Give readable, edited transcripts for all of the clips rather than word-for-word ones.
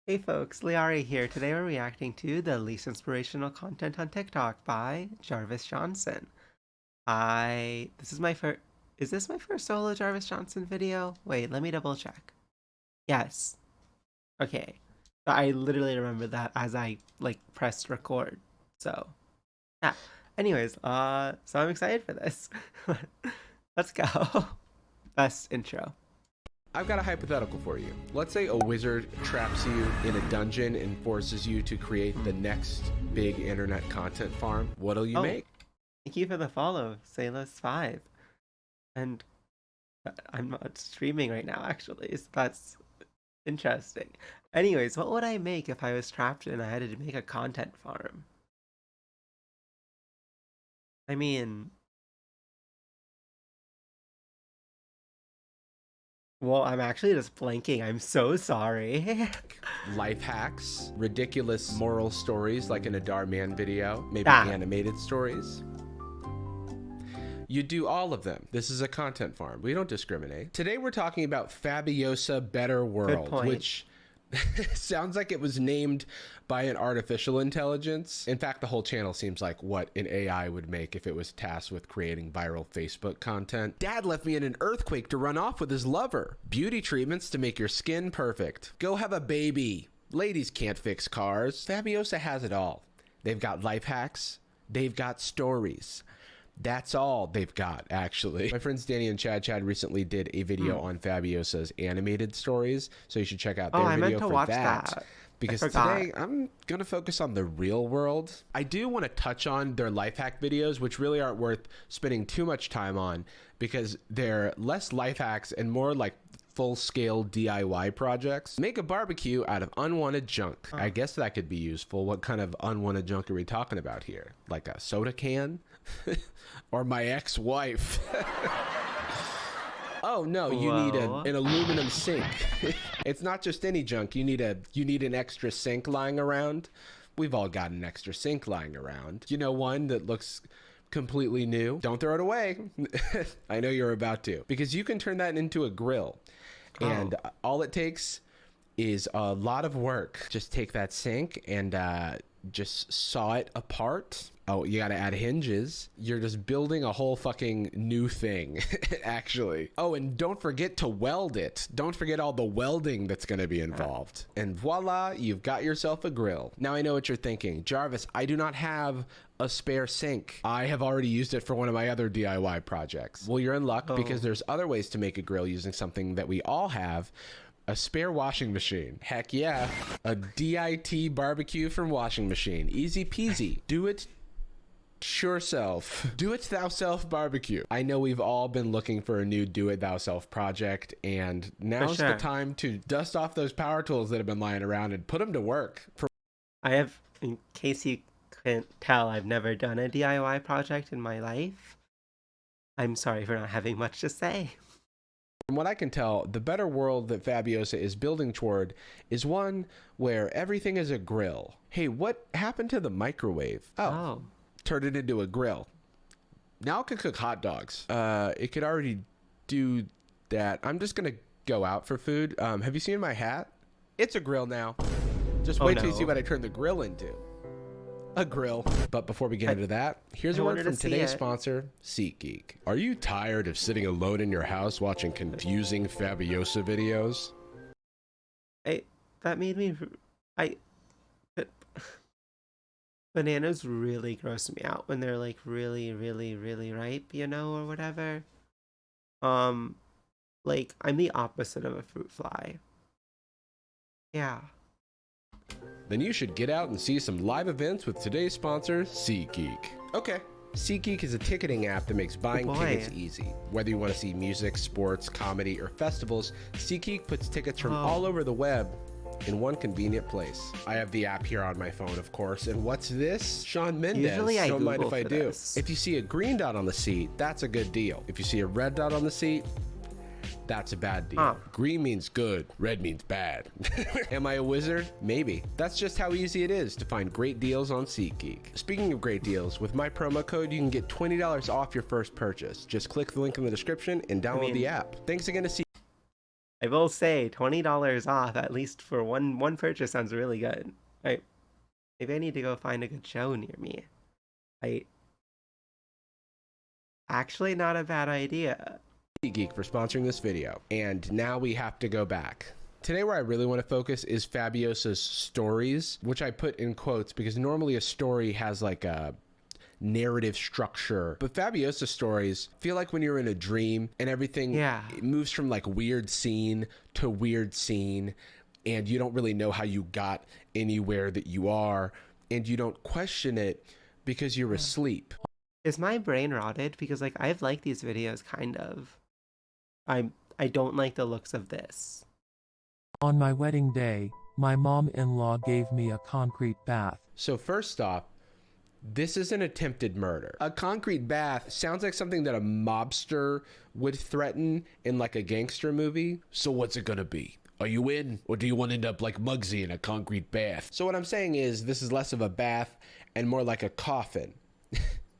Hey folks, lyarri here. Today we're reacting to the least inspirational content on TikTok by Jarvis Johnson. This is my first, is this my first solo Jarvis Johnson video? Wait, let me double check. Yes. Okay. I literally remember that as I, pressed record. So, yeah. Anyways, so I'm excited for this. Let's go. Best intro. I've got a hypothetical for you. Let's say a wizard traps you in a dungeon and forces you to create the next big internet content farm. What'll you make? Thank you for the follow, Sailors5. And I'm not streaming right now, actually, so that's interesting. Anyways, what would I make if I was trapped and I had to make a content farm? I mean, well, I'm actually just blanking. I'm so sorry. Life hacks, ridiculous moral stories like in a Dar Man video, maybe Ah. animated stories. You do all of them. This is a content farm. We don't discriminate. Today we're talking about Fabiosa Better World, which sounds like it was named by an artificial intelligence. In fact, the whole channel seems like what an AI would make if it was tasked with creating viral Facebook content. Dad left me in an earthquake to run off with his lover. Beauty treatments to make your skin perfect. Go have a baby. Ladies can't fix cars. Fabiosa has it all. They've got life hacks. They've got stories. That's all they've got, actually. My friends Danny and Chad recently did a video on Fabiosa's animated stories, so you should check out their video meant to for watch that. Because today I'm going to focus on the real world. I do want to touch on their life hack videos, which really aren't worth spending too much time on because they're less life hacks and more like full-scale DIY projects. Make a barbecue out of unwanted junk. I guess that could be useful. What kind of unwanted junk are we talking about here? Like a soda can? Or my ex-wife? Oh no, you need an aluminum sink. It's not just any junk. You need an extra sink lying around. We've all got an extra sink lying around. You know, one that looks completely new. Don't throw it away. I know you're about to, because you can turn that into a grill. And all it takes is a lot of work. Just take that sink and just saw it apart. Oh, you got to add hinges. You're just building a whole fucking new thing, actually. Oh, and don't forget to weld it. Don't forget all the welding that's going to be involved. And voila, you've got yourself a grill. Now I know what you're thinking. Jarvis, I do not have a spare sink. I have already used it for one of my other DIY projects. Well, you're in luck because there's other ways to make a grill using something that we all have. A spare washing machine. Heck yeah. A DIT barbecue from washing machine. Easy peasy. Do it sure self. Do it thou self barbecue. I know we've all been looking for a new do it thou self project, and now's the time to dust off those power tools that have been lying around and put them to work. In case you couldn't tell, I've never done a DIY project in my life. I'm sorry for not having much to say. From what I can tell, the better world that Fabiosa is building toward is one where everything is a grill. Hey, what happened to the microwave? Oh. Turned it into a grill. Now it can cook hot dogs. It could already do that. I'm just gonna go out for food. Have you seen my hat? It's a grill now. Just wait till you see what I turned the grill into. A grill. But before we get into that, here's a word from today's sponsor, SeatGeek. Are you tired of sitting alone in your house watching confusing Fabiosa videos? That made me... Bananas really gross me out when they're like really, really, really ripe, you know, or whatever. Like, I'm the opposite of a fruit fly. Yeah. Then you should get out and see some live events with today's sponsor, SeatGeek. Okay. SeatGeek is a ticketing app that makes buying tickets easy. Whether you want to see music, sports, comedy, or festivals, SeatGeek puts tickets from all over the web in one convenient place. I have the app here on my phone, of course. And what's this? Shawn Mendes. Usually I don't mind Google if I do. If you see a green dot on the seat, that's a good deal. If you see a red dot on the seat, that's a bad deal. Green means good, red means bad. Am I a wizard? Maybe. That's just how easy it is to find great deals on SeatGeek. Speaking of great deals, with my promo code, you can get $20 off your first purchase. Just click the link in the description and download the app. Thanks again to SeatGeek. I will say $20 off at least for one purchase sounds really good. Right? Maybe I need to go find a good show near me. I actually not a bad idea. SeatGeek for sponsoring this video. And now we have to go back. Today where I really want to focus is Fabiosa's stories, which I put in quotes because normally a story has like a narrative structure, but Fabiosa stories feel like when you're in a dream and everything it moves from like weird scene to weird scene, and you don't really know how you got anywhere that you are, and you don't question it because you're asleep. Is my brain rotted? Because like I've liked these videos kind of. I don't like the looks of this. On my wedding day, my mom-in-law gave me a concrete bath. So first off, this is an attempted murder. A concrete bath sounds like something that a mobster would threaten in like a gangster movie. So what's it gonna be? Are you in? Or do you want to end up like Muggsy in a concrete bath? So what I'm saying is this is less of a bath and more like a coffin.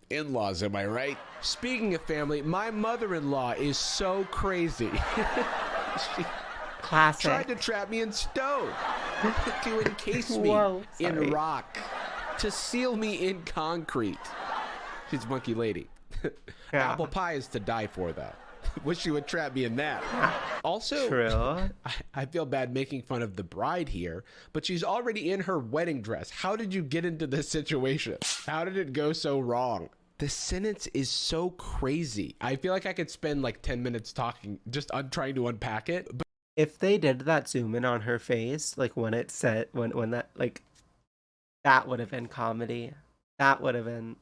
In-laws, am I right? Speaking of family, my mother-in-law is so crazy. She Classic. tried to trap me in stone, to encase me in rock, to seal me in concrete. She's a monkey lady. Apple pie is to die for, though. Wish she would trap me in that. Also, true. I feel bad making fun of the bride here, but she's already in her wedding dress. How did you get into this situation? How did it go so wrong? The sentence is so crazy. I feel like I could spend like 10 minutes talking, just trying to unpack it. But if they did that zoom in on her face, like when it said, when that, like, that would have been comedy. That would have been,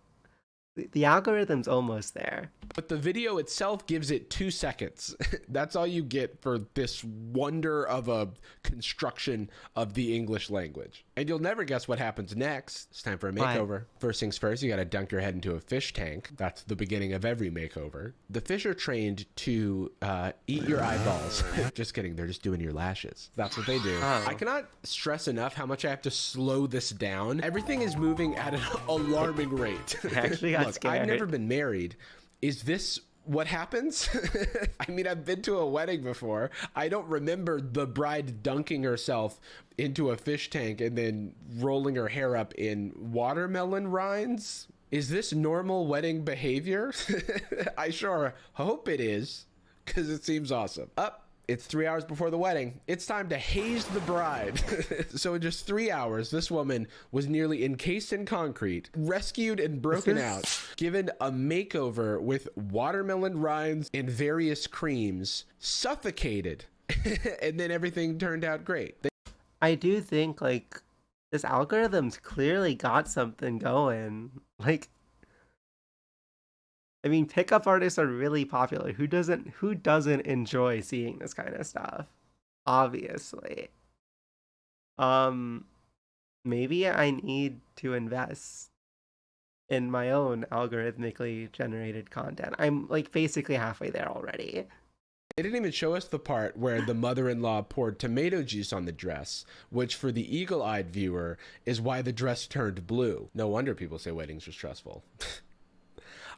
the algorithm's almost there. But the video itself gives it 2 seconds. That's all you get for this wonder of a construction of the English language. And you'll never guess what happens next. It's time for a makeover. First things first, you gotta dunk your head into a fish tank. That's the beginning of every makeover. The fish are trained to eat your eyeballs. Just kidding, they're just doing your lashes. That's what they do. Oh. I cannot stress enough how much I have to slow this down. Everything is moving at an alarming rate. I actually got Look, scared. I've never been married. Is this what happens? I mean, I've been to a wedding before. I don't remember the bride dunking herself into a fish tank and then rolling her hair up in watermelon rinds. Is this normal wedding behavior? I sure hope it is, because it seems awesome. It's 3 hours before the wedding. It's time to haze the bride. So in just 3 hours, this woman was nearly encased in concrete, rescued and broken out, given a makeover with watermelon rinds and various creams, suffocated, and then everything turned out great. I do think, like, this algorithm's clearly got something going. Like, I mean, pickup artists are really popular. Who doesn't enjoy seeing this kind of stuff? Obviously. Maybe I need to invest in my own algorithmically generated content. I'm like basically halfway there already. They didn't even show us the part where the mother-in-law poured tomato juice on the dress, which for the eagle-eyed viewer is why the dress turned blue. No wonder people say weddings are stressful.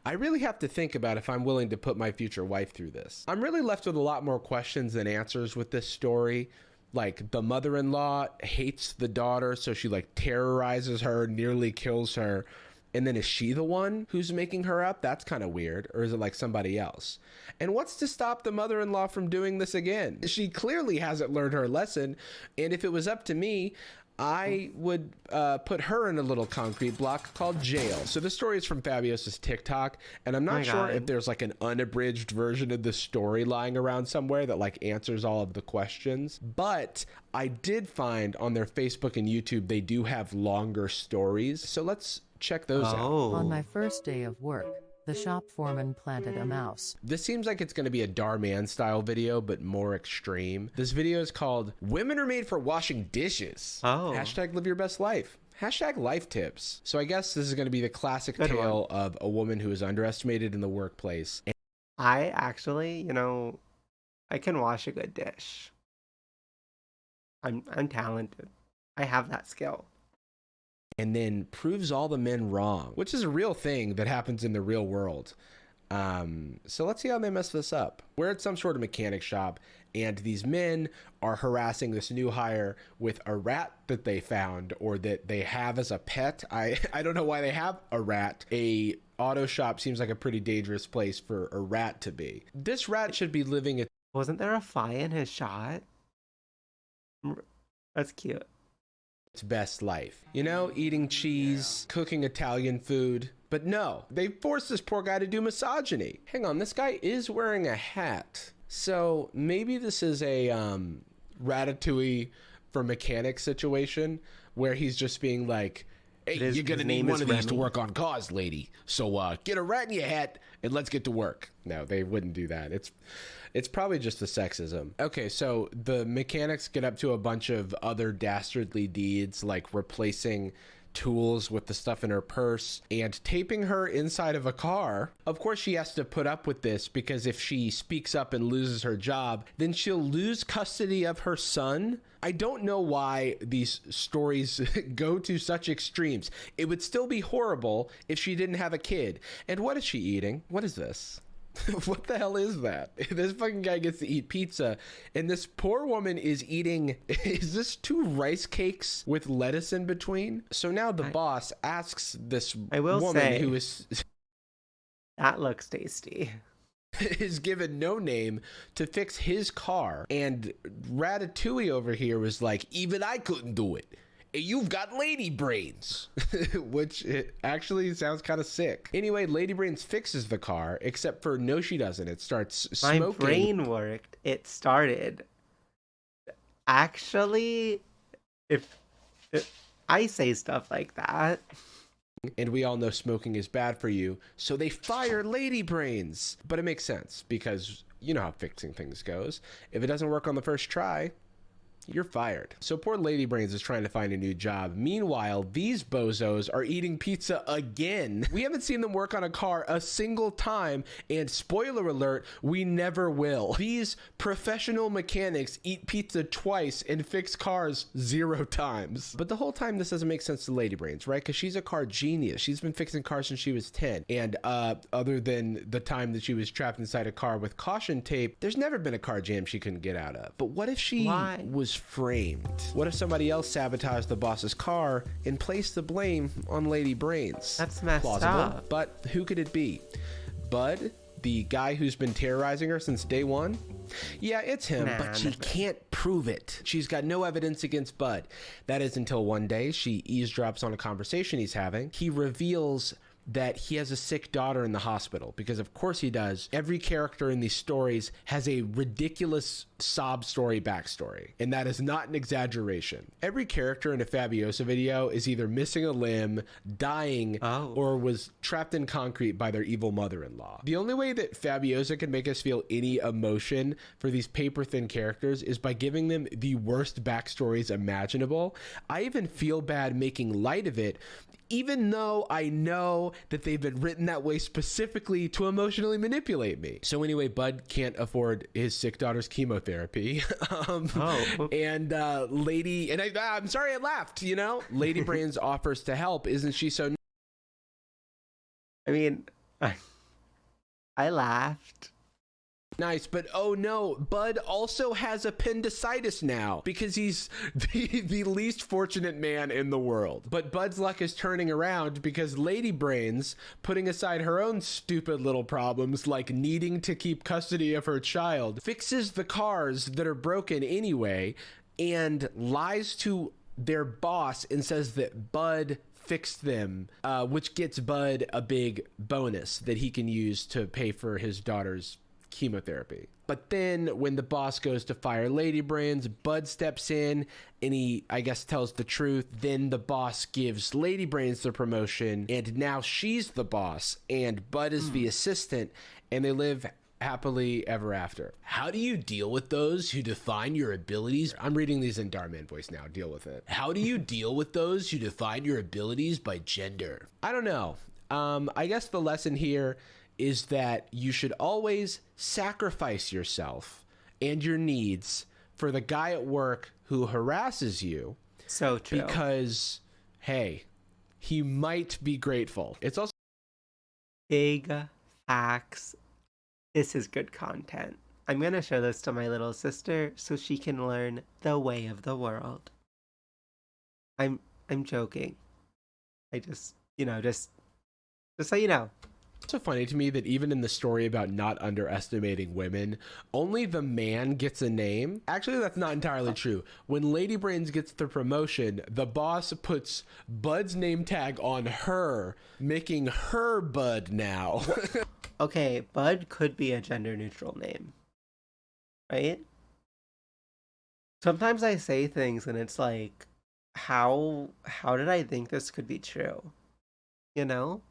I really have to think about if I'm willing to put my future wife through this. I'm really left with a lot more questions than answers with this story. Like, the mother-in-law hates the daughter, so she like terrorizes her, nearly kills her. And then is she the one who's making her up? That's kind of weird. Or is it like somebody else? And what's to stop the mother-in-law from doing this again? She clearly hasn't learned her lesson. And if it was up to me, I would put her in a little concrete block called jail. So this story is from Fabiosa's TikTok, and I'm not sure if there's like an unabridged version of the story lying around somewhere that like answers all of the questions. But I did find on their Facebook and YouTube, they do have longer stories. So let's check those out. On my first day of work, the shop foreman planted a mouse. This seems like it's going to be a Darman style video, but more extreme. This video is called Women Are Made for Washing Dishes. Hashtag live your best life. Hashtag life tips. So I guess this is going to be the classic tale of a woman who is underestimated in the workplace. I actually, you know, I can wash a good dish. I'm talented. I have that skill. And then proves all the men wrong, which is a real thing that happens in the real world. So let's see how they mess this up. We're at some sort of mechanic shop, And these men are harassing this new hire with a rat that they found or that they have as a pet. I don't know why they have a rat. A auto shop seems like a pretty dangerous place for a rat to be. This rat should be living Wasn't there a fly in his shot? That's cute. its best life. You know, eating cheese, cooking Italian food. But no, they forced this poor guy to do misogyny. Hang on, this guy is wearing a hat. So maybe this is a Ratatouille for mechanic situation where he's just being like, hey, you're gonna need one of these to work on cars, lady. So get a rat in your hat and let's get to work. No, they wouldn't do that. It's probably just the sexism. Okay, so the mechanics get up to a bunch of other dastardly deeds like replacing tools with the stuff in her purse and taping her inside of a car. Of course, she has to put up with this because if she speaks up and loses her job, then she'll lose custody of her son. I don't know why these stories go to such extremes. It would still be horrible if she didn't have a kid. And what is she eating? What is this? What the hell is that? This fucking guy gets to eat pizza, and this poor woman is eating, is this 2 rice cakes with lettuce in between? So now the boss asks this woman who is... That looks tasty. Is given no name to fix his car, and Ratatouille over here was like, even I couldn't do it. You've got lady brains, which it actually sounds kind of sick. Anyway, Lady Brains fixes the car, except for no, she doesn't. It starts smoking. My brain worked. It started. Actually, if I say stuff like that. And we all know smoking is bad for you, so they fire Lady Brains. But it makes sense because you know how fixing things goes. If it doesn't work on the first try, you're fired. So poor Lady Brains is trying to find a new job. Meanwhile, these bozos are eating pizza again. We haven't seen them work on a car a single time, and spoiler alert, we never will. These professional mechanics eat pizza twice and fix cars 0 times. But the whole time this doesn't make sense to Lady Brains, right? Because she's a car genius. She's been fixing cars since she was 10. And other than the time that she was trapped inside a car with caution tape, there's never been a car jam she couldn't get out of. But what if she was framed? What if somebody else sabotaged the boss's car and placed the blame on Lady Brains? That's messed Plausible, up. but who could it be? Bud, the guy who's been terrorizing her since day one? Yeah, it's him, but she can't prove it. She's got no evidence against Bud. That is until one day she eavesdrops on a conversation he's having. He reveals that he has a sick daughter in the hospital, because of course he does. Every character in these stories has a ridiculous sob story backstory, and that is not an exaggeration. Every character in a Fabiosa video is either missing a limb, dying, or was trapped in concrete by their evil mother-in-law. The only way that Fabiosa can make us feel any emotion for these paper-thin characters is by giving them the worst backstories imaginable. I even feel bad making light of it, even though I know that they've been written that way specifically to emotionally manipulate me. So anyway, Bud can't afford his sick daughter's chemotherapy. And Lady, and I'm sorry I laughed, you know? Lady Brains offers to help. Isn't she so... I mean, I laughed. Nice, but oh no, Bud also has appendicitis now because he's the least fortunate man in the world. But Bud's luck is turning around because Lady Brains, putting aside her own stupid little problems like needing to keep custody of her child, fixes the cars that are broken anyway and lies to their boss and says that Bud fixed them, which gets Bud a big bonus that he can use to pay for his daughter's chemotherapy. But then when the boss goes to fire Lady Brains, Bud steps in and he, I guess, tells the truth. Then the boss gives Lady Brains the promotion and now she's the boss and Bud is the assistant, and they live happily ever after. How do you deal with those who define your abilities? I'm reading these in Darman voice now. Deal with it. How do you deal with those who define your abilities by gender? I don't know. I guess the lesson here is that you should always sacrifice yourself and your needs for the guy at work who harasses you. So true. Because, hey, he might be grateful. It's also big facts. This is good content. I'm gonna show this to my little sister so she can learn the way of the world. I'm I'm joking. I just, just so you know. It's so funny to me that even in the story about not underestimating women, only the man gets a name. Actually, that's not entirely true. When Lady Brains gets the promotion, the boss puts Bud's name tag on her, making her Bud now. Okay, Bud could be a gender neutral name, right? Sometimes I say things and it's like, how did I think this could be true? You know?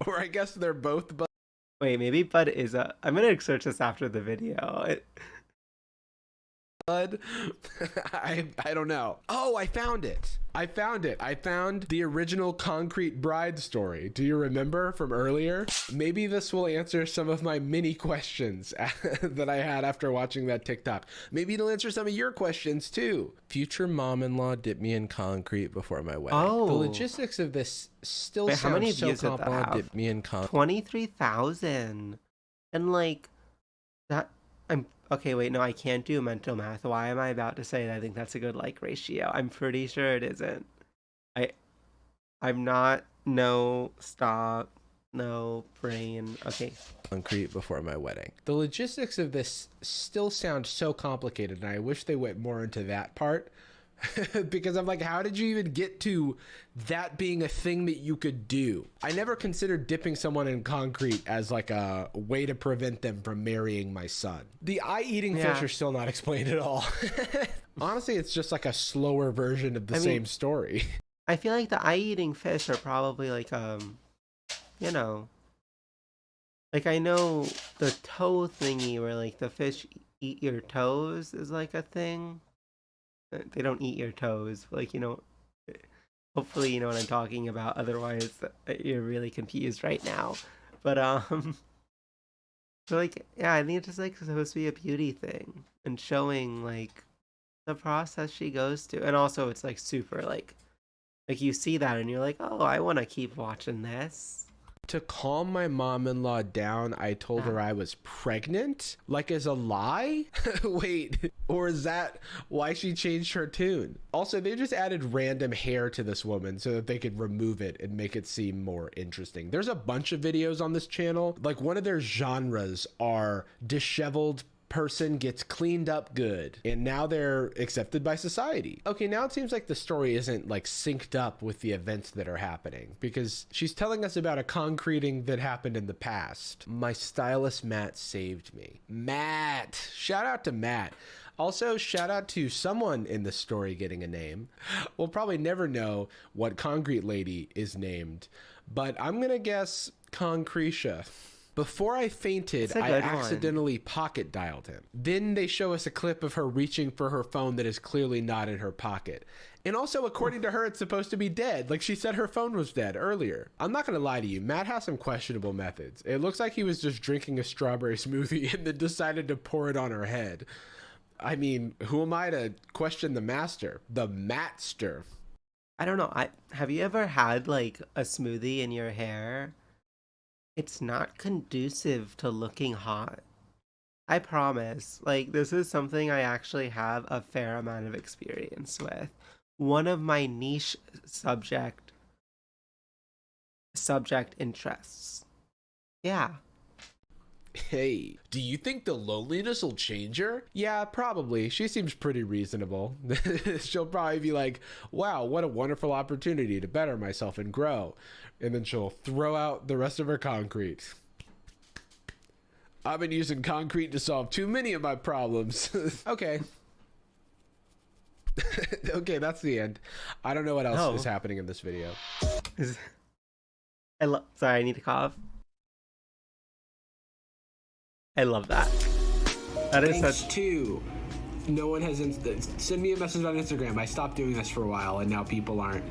Or I guess they're both Bud. Wait, maybe Bud is a. I'm gonna search this after the video. I don't know. Oh, I found it. I found the original Concrete Bride story. Do you remember from earlier? Maybe this will answer some of my mini questions that I had after watching that TikTok. Maybe it'll answer some of your questions too. Future mom-in-law dipped me in concrete before my wedding. Oh. The logistics of this still Wait, how many sounds so views did that complicated. have? Dipped me in concrete. 23,000. And like that I'm okay, wait, no, I can't do mental math. Why am I about to say that I think that's a good like ratio? I'm pretty sure it isn't. I'm not. No, stop. No, brain. Okay. Concrete before my wedding. The logistics of this still sound so complicated, and I wish they went more into that part. Because I'm like, how did you even get to that being a thing that you could do? I never considered dipping someone in concrete as like a way to prevent them from marrying my son. The eye-eating fish are still not explained at all. Honestly, it's just like a slower version of the same story. I feel like the eye-eating fish are probably like, you know, like I know the toe thingy where like the fish eat your toes is like a thing. They don't eat your toes, but like, hopefully you know what I'm talking about. Otherwise, you're really confused right now. But so like, yeah, I think it's just like supposed to be a beauty thing and showing like the process she goes to, and also it's like super like you see that and you're like, oh, I want to keep watching this. To calm my mom-in-law down, I told her I was pregnant, like as a lie. Wait, or is that why she changed her tune? Also, they just added random hair to this woman so that they could remove it and make it seem more interesting. There's a bunch of videos on this channel. Like one of their genres are disheveled person gets cleaned up good and now they're accepted by society. Okay, now it seems like the story isn't like synced up with the events that are happening, because she's telling us about a concreting that happened in the past. My stylist Matt saved me. Matt, shout out to Matt. Also, shout out to someone in the story getting a name. We'll probably never know what concrete lady is named, but I'm gonna guess Concretia. Before I fainted, I accidentally pocket dialed him. Then they show us a clip of her reaching for her phone that is clearly not in her pocket. And also, according to her, it's supposed to be dead. Like she said her phone was dead earlier. I'm not going to lie to you. Matt has some questionable methods. It looks like he was just drinking a strawberry smoothie and then decided to pour it on her head. I mean, who am I to question the master? The Matster. I don't know. Have you ever had like a smoothie in your hair? It's not conducive to looking hot. I promise. Like, this is something I actually have a fair amount of experience with. One of my niche subject interests. Yeah. Hey, do you think the loneliness will change her? Yeah, probably. She seems pretty reasonable. She'll probably be like, wow, what a wonderful opportunity to better myself and grow. And then she'll throw out the rest of her concrete. I've been using concrete to solve too many of my problems. Okay. Okay, that's the end. I don't know what else is happening in this video. Sorry, I need to cough. I love that. That is Thanks to no one has send me a message on Instagram. I stopped doing this for a while and now people aren't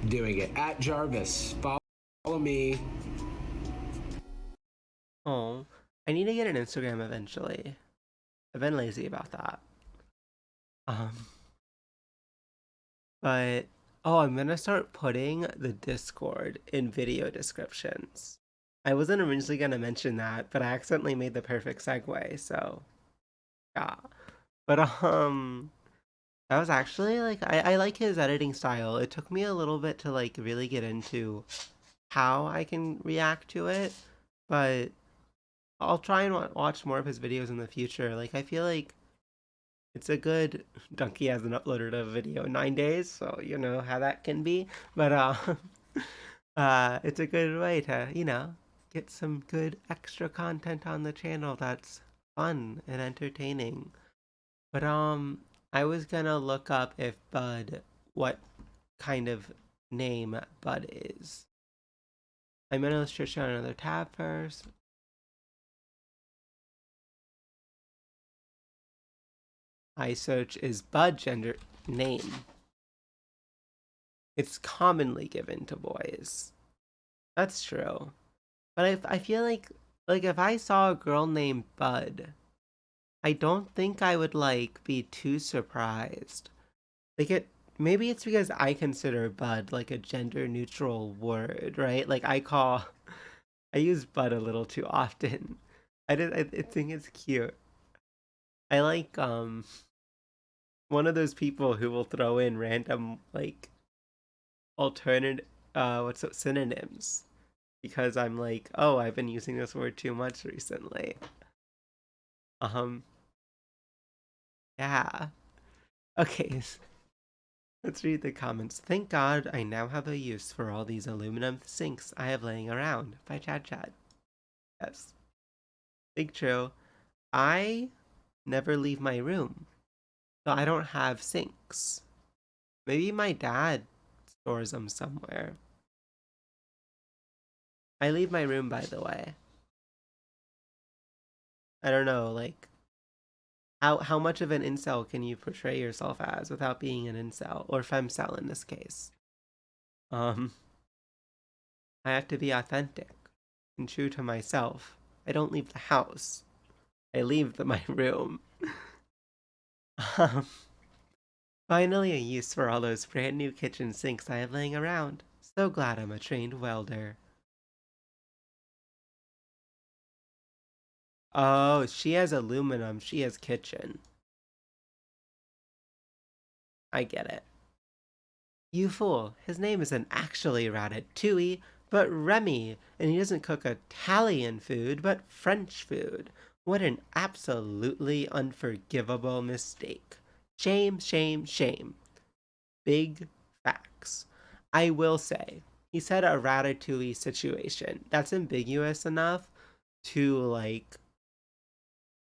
doing it. At Jarvis, follow me. Oh, I need to get an Instagram eventually. I've been lazy about that. But I'm gonna start putting the Discord in video descriptions. I wasn't originally gonna mention that, but I accidentally made the perfect segue, so yeah. But that was actually like I like his editing style. It took me a little bit to like really get into how I can react to it, but I'll try and watch more of his videos in the future. Like I feel like it's a good Donkey hasn't uploaded a video in 9 days, so you know how that can be. But it's a good way to, get some good extra content on the channel that's fun and entertaining. But I was gonna look up if what kind of name Bud is. I'm gonna search on another tab first. I search is Bud gender name. It's commonly given to boys. That's true. But I feel like if I saw a girl named Bud, I don't think I would like be too surprised. Like maybe it's because I consider Bud like a gender neutral word, right? Like I use Bud a little too often. I think it's cute. I like one of those people who will throw in random like alternate synonyms because I'm like, oh, I've been using this word too much recently. Um, yeah. Okay, let's read the comments. Thank God I now have a use for all these aluminum sinks I have laying around. By Chad Chad. Yes. Big true. I never leave my room, so I don't have sinks. Maybe my dad stores them somewhere. I leave my room, by the way. I don't know, like, how much of an incel can you portray yourself as without being an incel, or femcel in this case? Um, I have to be authentic and true to myself. I don't leave the house. I leave my room. Um, Finally a use for all those brand new kitchen sinks I have laying around. So glad I'm a trained welder. Oh, she has aluminum. She has kitchen. I get it. You fool. His name isn't actually Ratatouille, but Remy, and he doesn't cook Italian food, but French food. What an absolutely unforgivable mistake. Shame, shame, shame. Big facts. I will say, he said a Ratatouille situation. That's ambiguous enough to, like,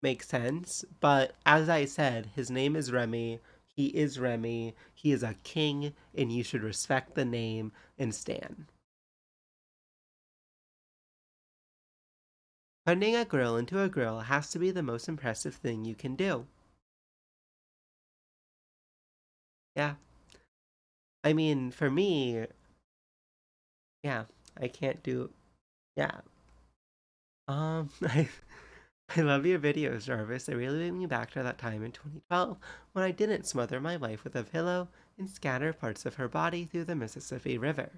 make sense. But as I said, his name is Remy. He is Remy. He is a king, and you should respect the name and stand. Turning a grill into a grill has to be the most impressive thing you can do. Yeah. I mean, for me, yeah, I can't do. Yeah. I I love your videos, Jarvis. They really bring me back to that time in 2012 when I didn't smother my wife with a pillow and scatter parts of her body through the Mississippi River.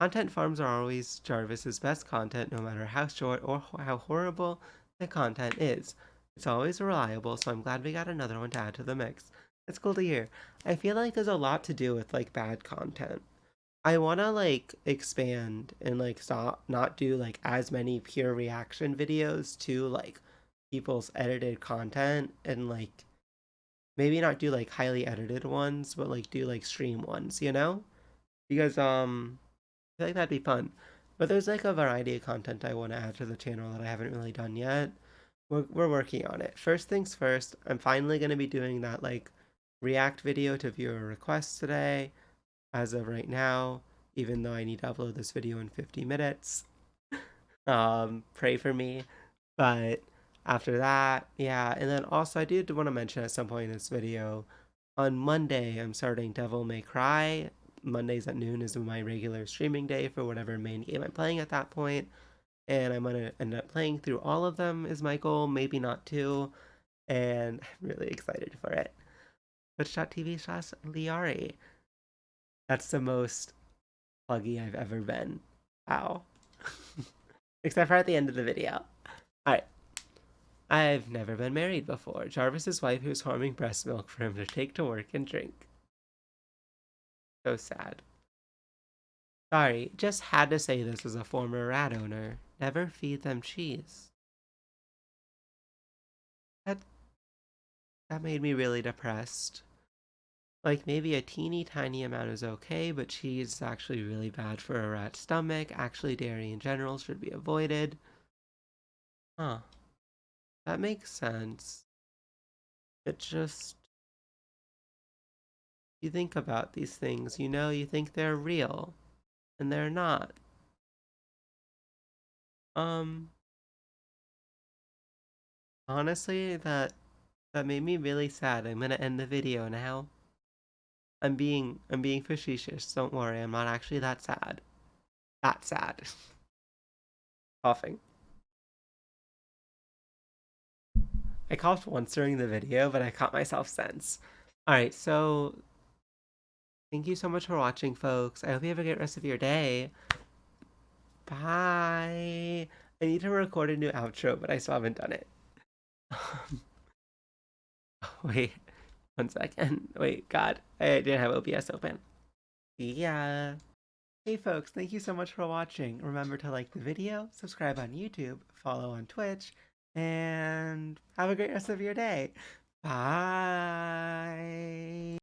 Content farms are always Jarvis's best content, no matter how short or how horrible the content is. It's always reliable, so I'm glad we got another one to add to the mix. It's cool to hear. I feel like there's a lot to do with like bad content. I want to like expand and like stop not do like as many pure reaction videos to like people's edited content and like maybe not do like highly edited ones but like do like stream ones, because I feel like that'd be fun. But there's like a variety of content I want to add to the channel that I haven't really done yet. We're working on it. First things first, I'm finally going to be doing that like react video to viewer requests today as of right now, even though I need to upload this video in 50 minutes. Pray for me. But after that, yeah. And then also I did want to mention at some point in this video, on Monday, I'm starting Devil May Cry. Mondays at noon is my regular streaming day for whatever main game I'm playing at that point. And I'm going to end up playing through all of them is my goal, maybe not two. And I'm really excited for it. Twitch.tv/lyarri. That's the most pluggy I've ever been. Wow. Except for at the end of the video. Alright. I've never been married before. Jarvis's wife who's farming breast milk for him to take to work and drink. So sad. Sorry, just had to say this as a former rat owner. Never feed them cheese. That made me really depressed. Like, maybe a teeny tiny amount is okay, but cheese is actually really bad for a rat's stomach. Actually, dairy in general should be avoided. Huh. That makes sense. It just... You think about these things, you know, you think they're real. And they're not. Honestly, that made me really sad. I'm gonna end the video now. I'm being facetious. Don't worry, I'm not actually that sad. That sad. Coughing. I coughed once during the video, but I caught myself since. Alright, so thank you so much for watching, folks. I hope you have a great rest of your day. Bye. I need to record a new outro, but I still haven't done it. Wait, 1 second. Wait, God, I didn't have OBS open. Yeah. Hey folks, thank you so much for watching. Remember to like the video, subscribe on YouTube, follow on Twitch, and have a great rest of your day. Bye.